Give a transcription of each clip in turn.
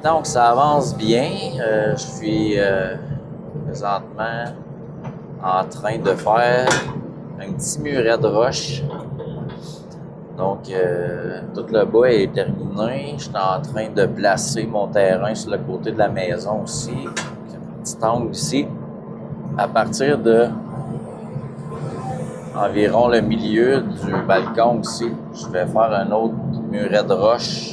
Donc, ça avance bien. Je suis présentement en train de faire un petit muret de roche. Donc, tout le bas est terminé. Je suis en train de placer mon terrain sur le côté de la maison aussi. Un petit angle ici. À partir de environ le milieu du balcon aussi, je vais faire un autre muret de roche.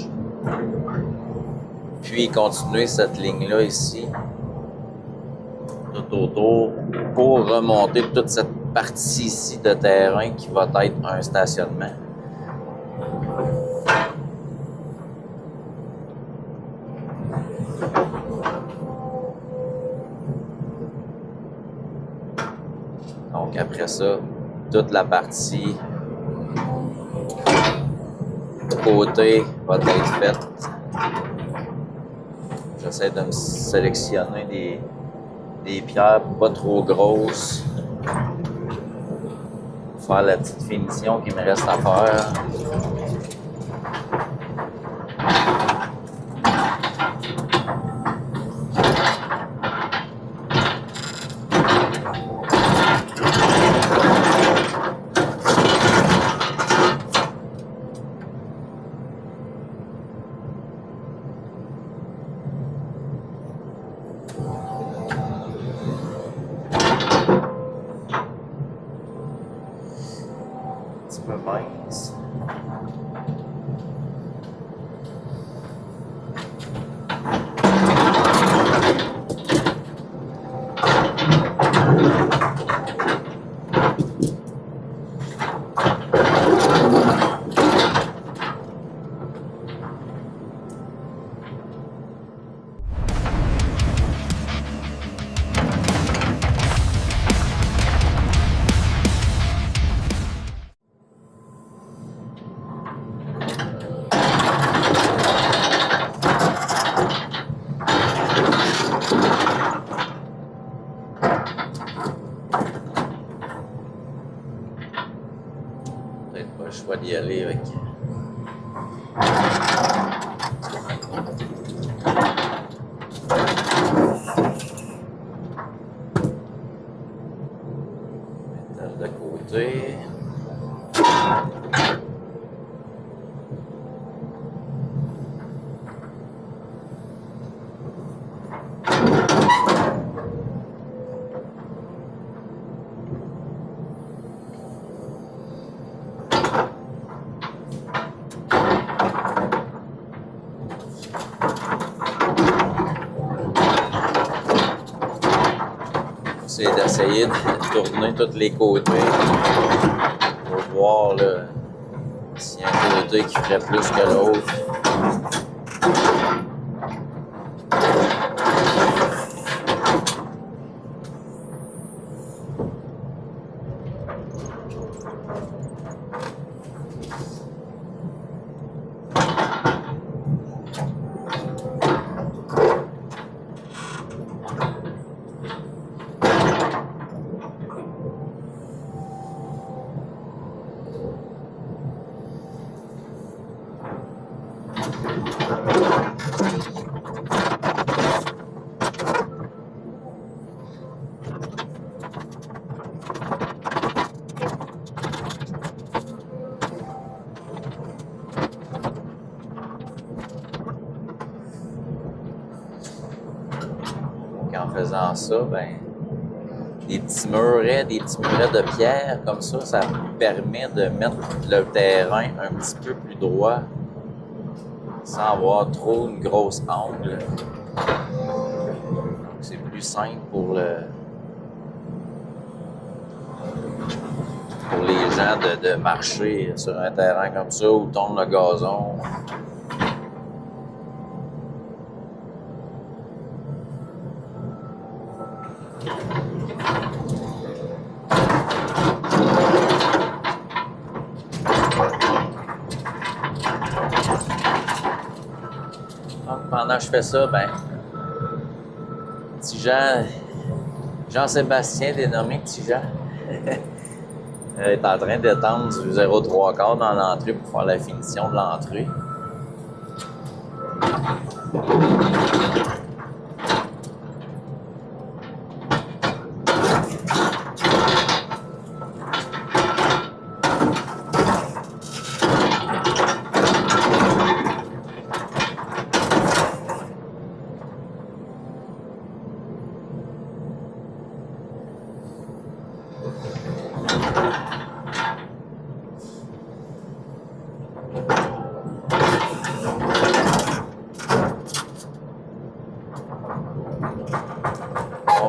Puis continuer cette ligne-là ici, tout autour, pour remonter toute cette partie ici de terrain qui va être un stationnement. Donc après ça, toute la partie côté va être faite. J'essaie de me sélectionner des pierres pas trop grosses pour faire la petite finition qui me reste à faire. Un petit peu mince. Peut-être pas le choix d'y aller avec. Métal de côté. C'est d'essayer de tourner tous les côtés pour voir là, s'il y a un côté qui ferait plus que l'autre. En faisant ça, ben, des petits murets de pierre comme ça permet de mettre le terrain un petit peu plus droit sans avoir trop une grosse angle. Donc c'est plus simple pour les gens de marcher sur un terrain comme ça où tombe le gazon. Donc, pendant que je fais ça, ben, petit Jean-Sébastien, dénommé Petit Jean, est en train d'étendre du 0,3 dans l'entrée pour faire la finition de l'entrée.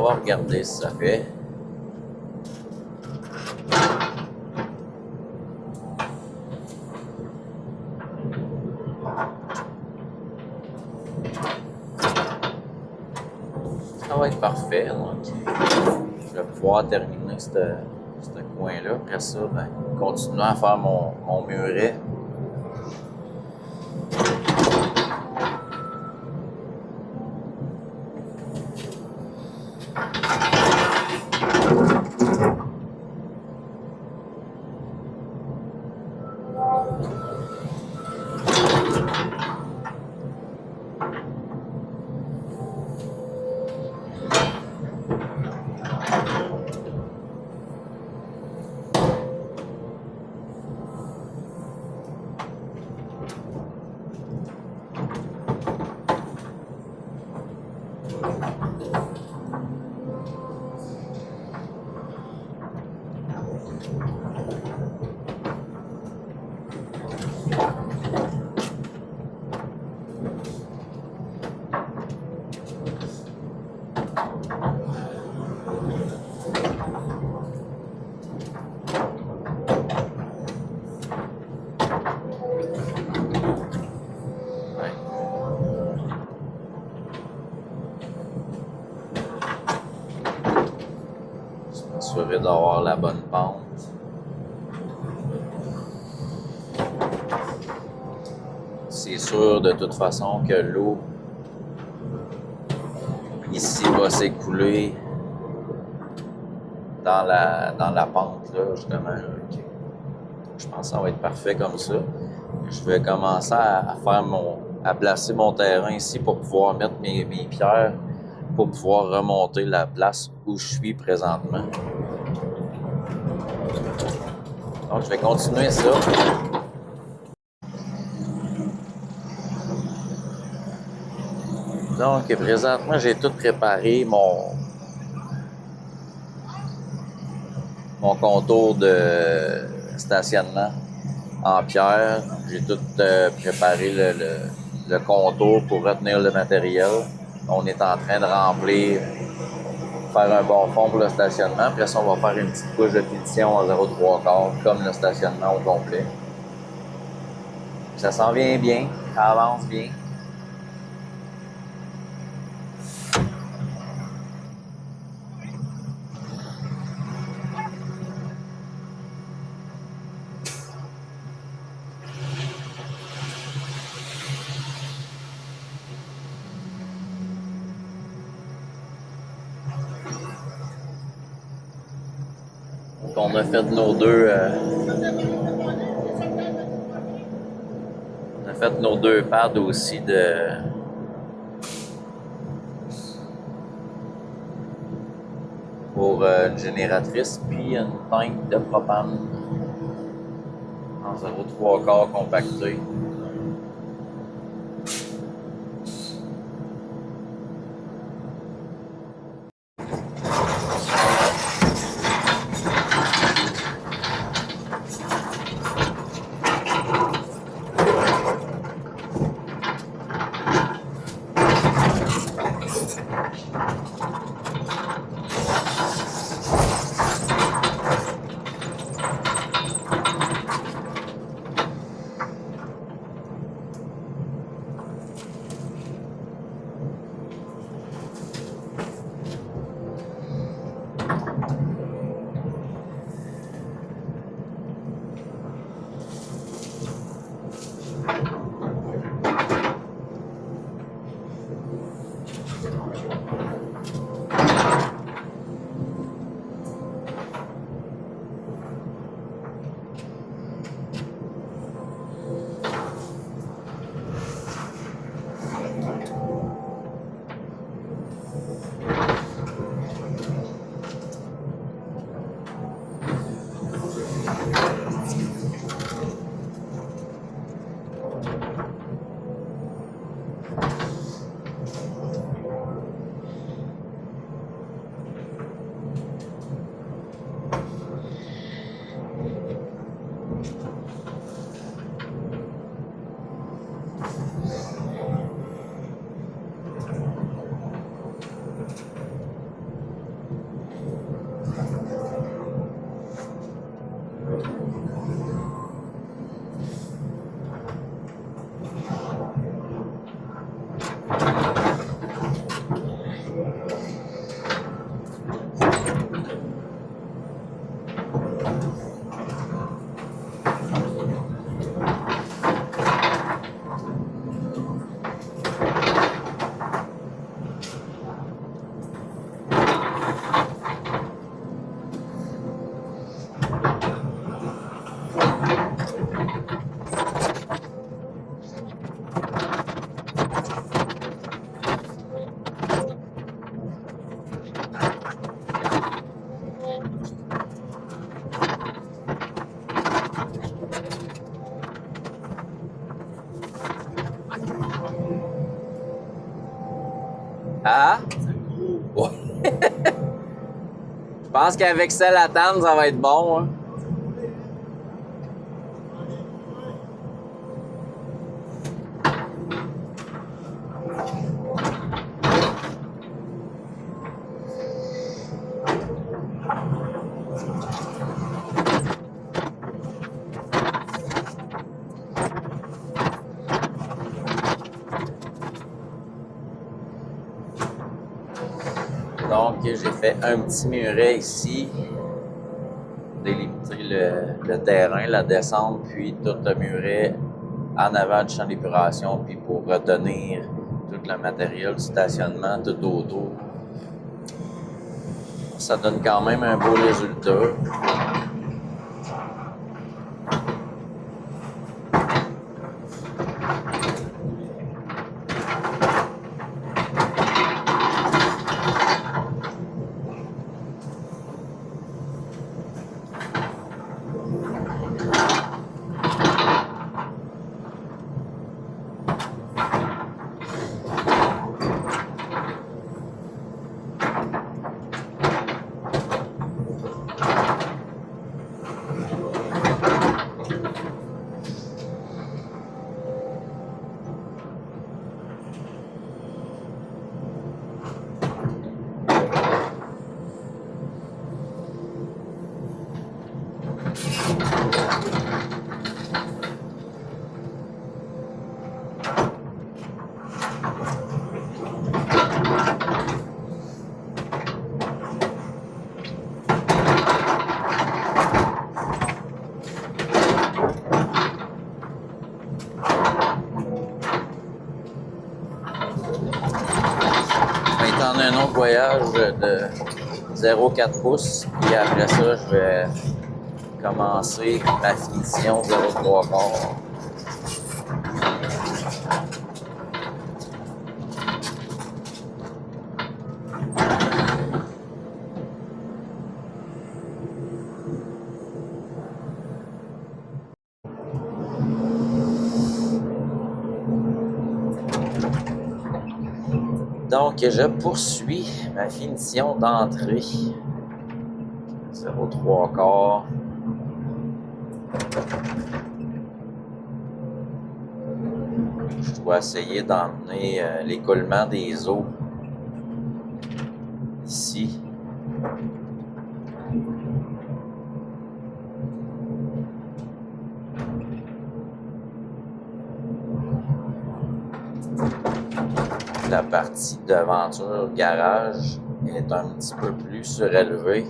On va regarder si ça fait. Ça va être parfait. Donc, je vais pouvoir terminer ce coin-là. Après ça, ben, continuer à faire mon muret. M'assurer d'avoir la bonne pente. C'est sûr de toute façon que l'eau ici va s'écouler dans la pente là, justement. Okay. Je pense que ça va être parfait comme ça. Je vais commencer à placer mon terrain ici pour pouvoir mettre mes pierres, pour pouvoir remonter la place où je suis présentement. Donc, je vais continuer ça. Donc, présentement, j'ai tout préparé mon contour de stationnement en pierre. J'ai tout préparé le contour pour retenir le matériel. On est en train de remplir, faire un bon fond pour le stationnement. Après ça, on va faire une petite couche de finition en 0,3/4 comme le stationnement au complet. Ça s'en vient bien, ça avance bien. Donc, on a fait nos deux pads aussi pour une génératrice, puis une tank de propane en 0,3/4 compacté. Ah? Ouais. Je pense qu'avec ça, la table, ça va être bon. Hein? Donc, j'ai fait un petit muret ici, délimiter le terrain, la descente, puis tout le muret en avant du champ d'épuration, puis pour retenir tout le matériel du stationnement, tout autour. Ça donne quand même un beau résultat. Maintenant, un autre voyage de 0,4 pouces. Puis après ça, je vais commencer ma finition 0,3 quarts. Donc, je poursuis ma finition d'entrée. 0,3 quarts. Je dois essayer d'emmener l'écoulement des eaux ici. La partie devanture garage est un petit peu plus surélevée.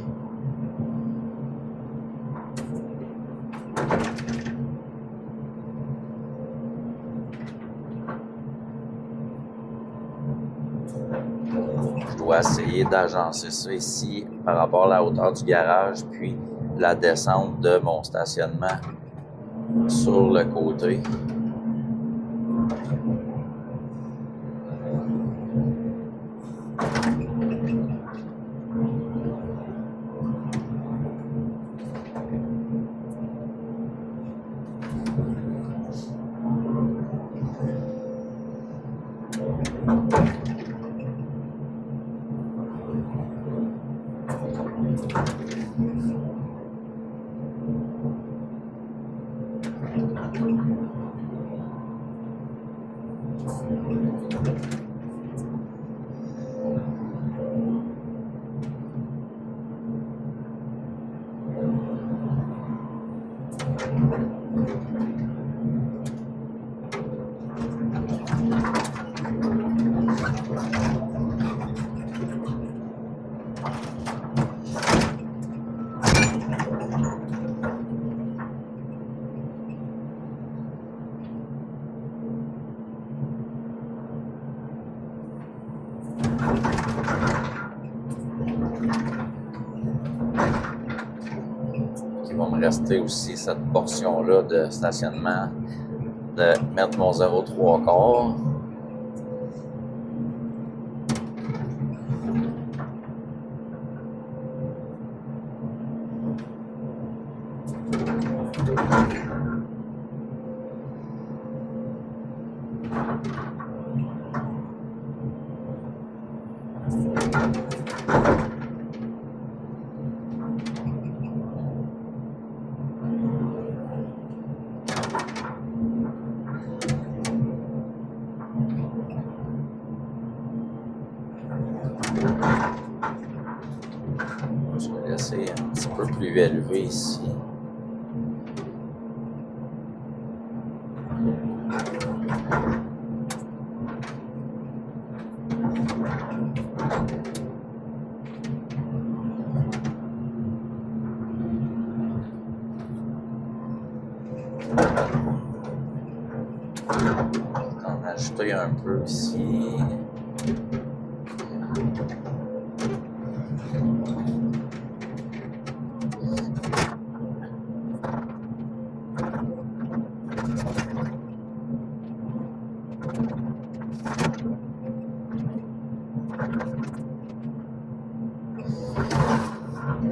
Je dois essayer d'agencer ça ici par rapport à la hauteur du garage, puis la descente de mon stationnement sur le côté. Il va me rester aussi cette portion-là de stationnement, de mettre mon 0,3 quarts. peu plus élevé ici. On va en ajouter un peu ici.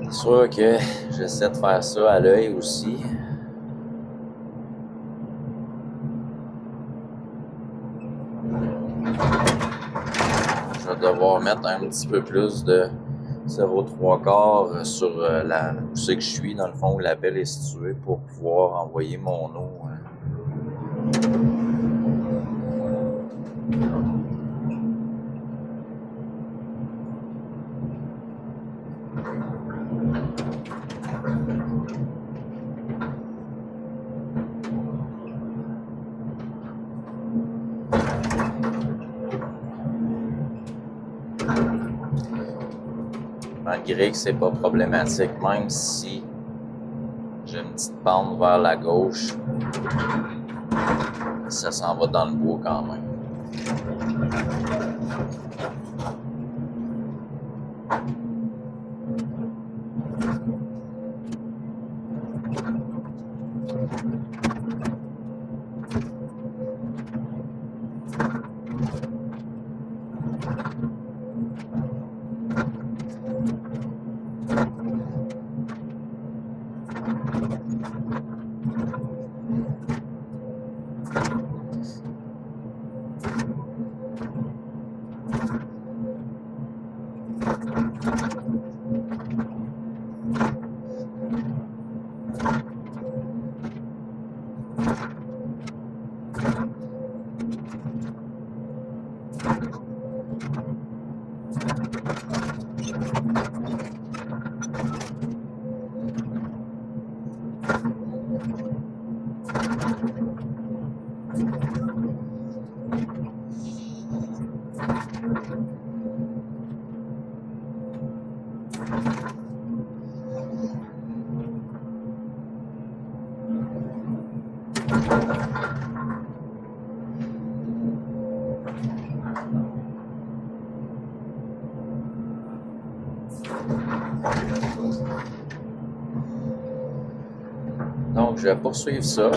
C'est sûr que j'essaie de faire ça à l'œil aussi. Je vais devoir mettre un petit peu plus de 0,3 sur où c'est que je suis, dans le fond, où la pelle est située, pour pouvoir envoyer mon eau. Malgré que c'est pas problématique, même si j'ai une petite pente vers la gauche, ça s'en va dans le bois quand même. Donc, je vais poursuivre ça.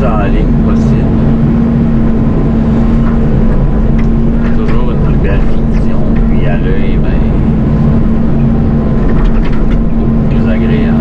en ligne possible. Toujours une plus belle finition, puis à l'œil, ben, beaucoup plus agréable.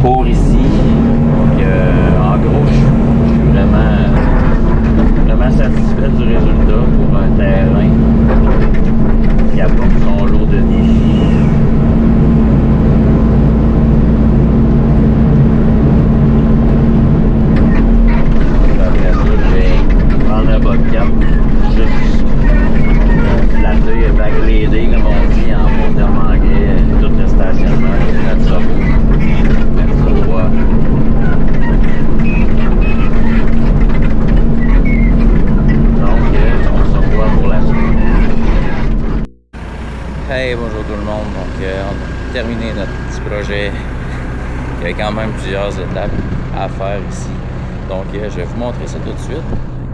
Pour ici. Donc, en gros, je suis vraiment satisfait du résultat pour un terrain qui apporte son lot de défis. Après ça, je vais prendre un bobcat, juste flatter, backblader, comme on dit en bon terme anglais, tout le stationnement, mettre ça beau. Hey, bonjour tout le monde. Donc, on a terminé notre petit projet. Il y a quand même plusieurs étapes à faire ici. Donc, je vais vous montrer ça tout de suite.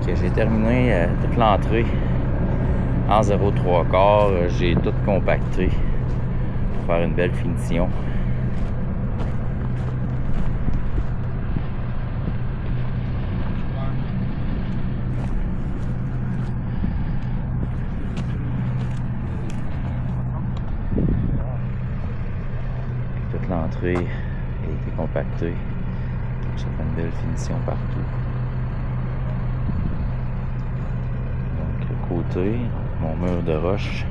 J'ai terminé toute l'entrée en 0,3/4. J'ai tout compacté pour faire une belle finition. L'entrée a été compactée. Ça fait une belle finition partout. Donc le côté, mon mur de roche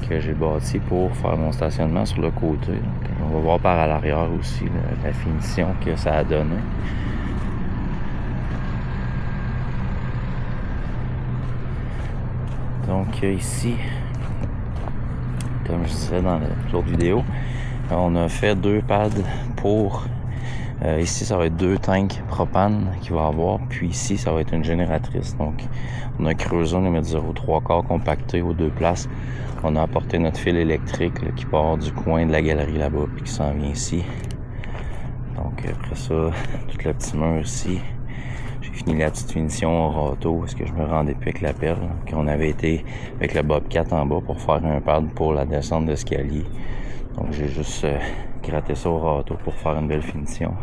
que j'ai bâti pour faire mon stationnement sur le côté. Donc, on va voir par à l'arrière aussi la finition que ça a donné. Donc ici, comme je disais dans l'autre vidéo, on a fait 2 pads pour... ici, ça va être 2 tanks propane qu'il va avoir. Puis ici, ça va être une génératrice. Donc, on a creusé, on a mis 0,3/4 compacté aux 2 places. On a apporté notre fil électrique là, qui part du coin de la galerie là-bas puis qui s'en vient ici. Donc, après ça, tout le petit mur ici. J'ai fini la petite finition au râteau parce que je me rendais plus avec la perle. Donc, on avait été avec le bobcat en bas pour faire un pad pour la descente d'escalier. Donc j'ai juste gratté ça au râteau pour faire une belle finition.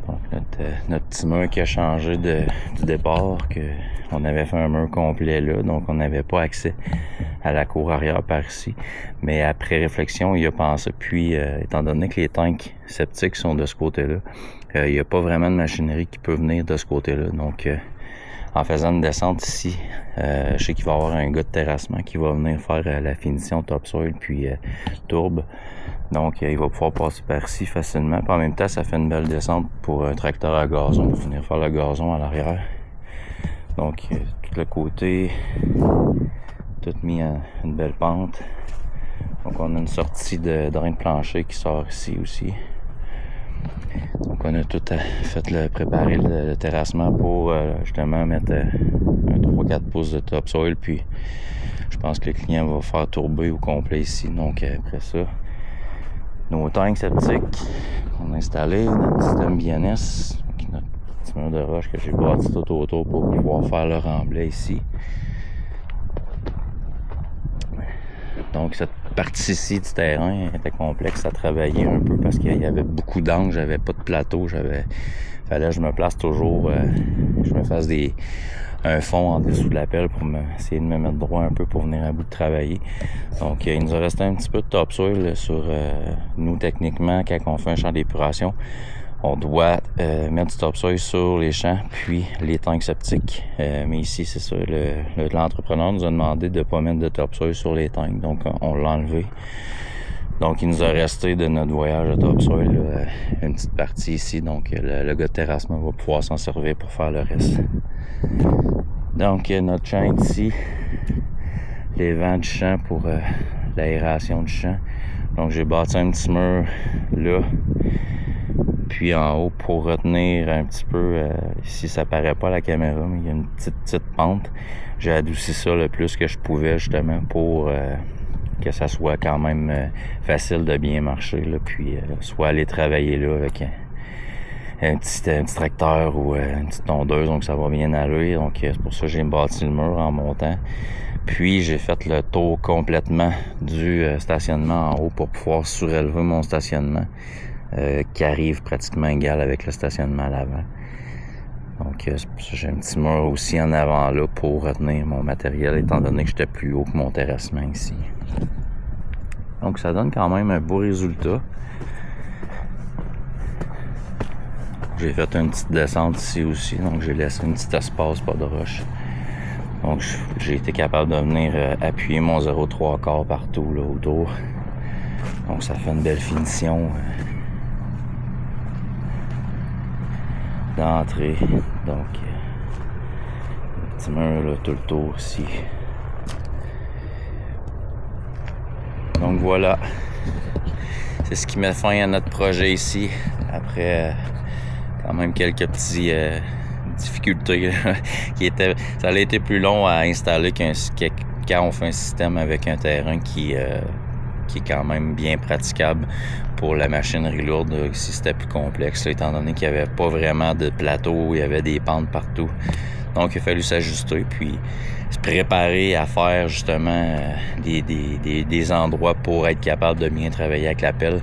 Donc notre notre petit mur qui a changé du départ, on avait fait un mur complet là, donc on n'avait pas accès à la cour arrière par ici. Mais après réflexion, il a pensé, puis étant donné que les tanks septiques sont de ce côté-là, il n'y a pas vraiment de machinerie qui peut venir de ce côté-là. Donc en faisant une descente ici, je sais qu'il va y avoir un gars de terrassement qui va venir faire la finition topsoil puis tourbe. Donc il va pouvoir passer par ici facilement. Puis en même temps, ça fait une belle descente pour un tracteur à gazon, pour venir faire le gazon à l'arrière. Donc tout le côté, tout mis à une belle pente. Donc on a une sortie de drain de plancher qui sort ici aussi. Donc on a tout fait préparer le terrassement pour justement mettre un 3-4 pouces de topsoil, puis je pense que le client va faire tourber au complet ici. Donc après ça, nos tanks septiques qu'on a installés, notre système BNS, notre petit mur de roche que j'ai bâti tout autour pour pouvoir faire le remblai ici. Donc cette partie-ci du terrain était complexe à travailler un peu parce qu'il y avait beaucoup d'angles, j'avais pas de plateau, fallait que je me place toujours, je me fasse un fond en dessous de la pelle pour essayer de me mettre droit un peu pour venir à bout de travailler. Donc il nous a resté un petit peu de topsoil sur nous techniquement quand on fait un champ d'épuration. On doit mettre du topsoil sur les champs, puis les tanks septiques. Mais ici, c'est ça, l'entrepreneur nous a demandé de ne pas mettre de topsoil sur les tanks, donc on l'a enlevé. Donc il nous a resté de notre voyage de topsoil là, une petite partie ici, donc le gars de terrassement va pouvoir s'en servir pour faire le reste. Donc notre champ est ici, les vents du champ pour l'aération du champ. Donc j'ai bâti un petit mur là, puis en haut pour retenir un petit peu, ici ça paraît pas à la caméra, mais il y a une petite pente. J'ai adouci ça le plus que je pouvais justement pour que ça soit quand même facile de bien marcher, là, puis soit aller travailler là avec un petit tracteur ou une petite tondeuse, donc ça va bien aller. Donc c'est pour ça que j'ai bâti le mur en montant. Puis j'ai fait le tour complètement du stationnement en haut pour pouvoir surélever mon stationnement qui arrive pratiquement égal avec le stationnement à l'avant. Donc c'est pour ça que j'ai un petit mur aussi en avant là pour retenir mon matériel étant donné que j'étais plus haut que mon terrassement ici. Donc ça donne quand même un beau résultat. J'ai fait une petite descente ici aussi, donc j'ai laissé un petit espace, pas de roche. Donc j'ai été capable de venir appuyer mon 0,3 partout là autour. Donc ça fait une belle finition d'entrée. Donc un petit mur là, tout le tour ici. Donc voilà, c'est ce qui met fin à notre projet ici, après quand même quelques petits difficultés. Ça a été plus long à installer quand on fait un système avec un terrain qui est quand même bien praticable pour la machinerie lourde. Ici c'était plus complexe, là, étant donné qu'il n'y avait pas vraiment de plateau, il y avait des pentes partout. Donc il a fallu s'ajuster, puis se préparer à faire justement des endroits pour être capable de bien travailler avec la pelle.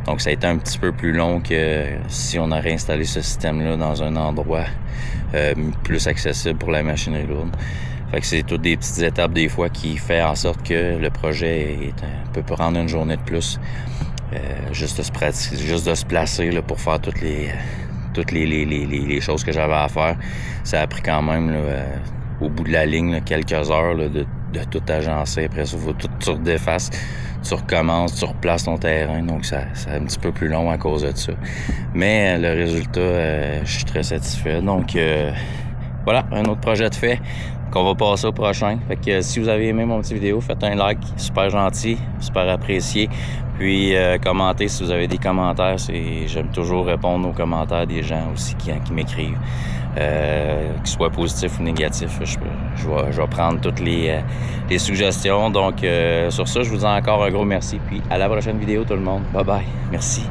Donc ça a été un petit peu plus long que si on aurait installé ce système-là dans un endroit plus accessible pour la machinerie lourde. Fait que c'est toutes des petites étapes des fois qui fait en sorte que le projet peut prendre une journée de plus. Juste de se placer là, pour faire toutes les choses que j'avais à faire. Ça a pris quand même là, au bout de la ligne là, quelques heures là, de tout agencer. Après ça, il faut tout tu redéfasses, tu recommences, tu replaces ton terrain. Donc ça c'est un petit peu plus long à cause de ça. Mais le résultat, je suis très satisfait. Donc voilà, un autre projet de fait qu'on va passer au prochain. Fait que si vous avez aimé mon petit vidéo, faites un like, super gentil, super apprécié. Puis commentez si vous avez des commentaires. J'aime toujours répondre aux commentaires des gens aussi qui m'écrivent. Qu'ils soient positifs ou négatifs. Je vais prendre toutes les suggestions. Donc sur ça, je vous dis encore un gros merci. Puis à la prochaine vidéo tout le monde. Bye bye. Merci.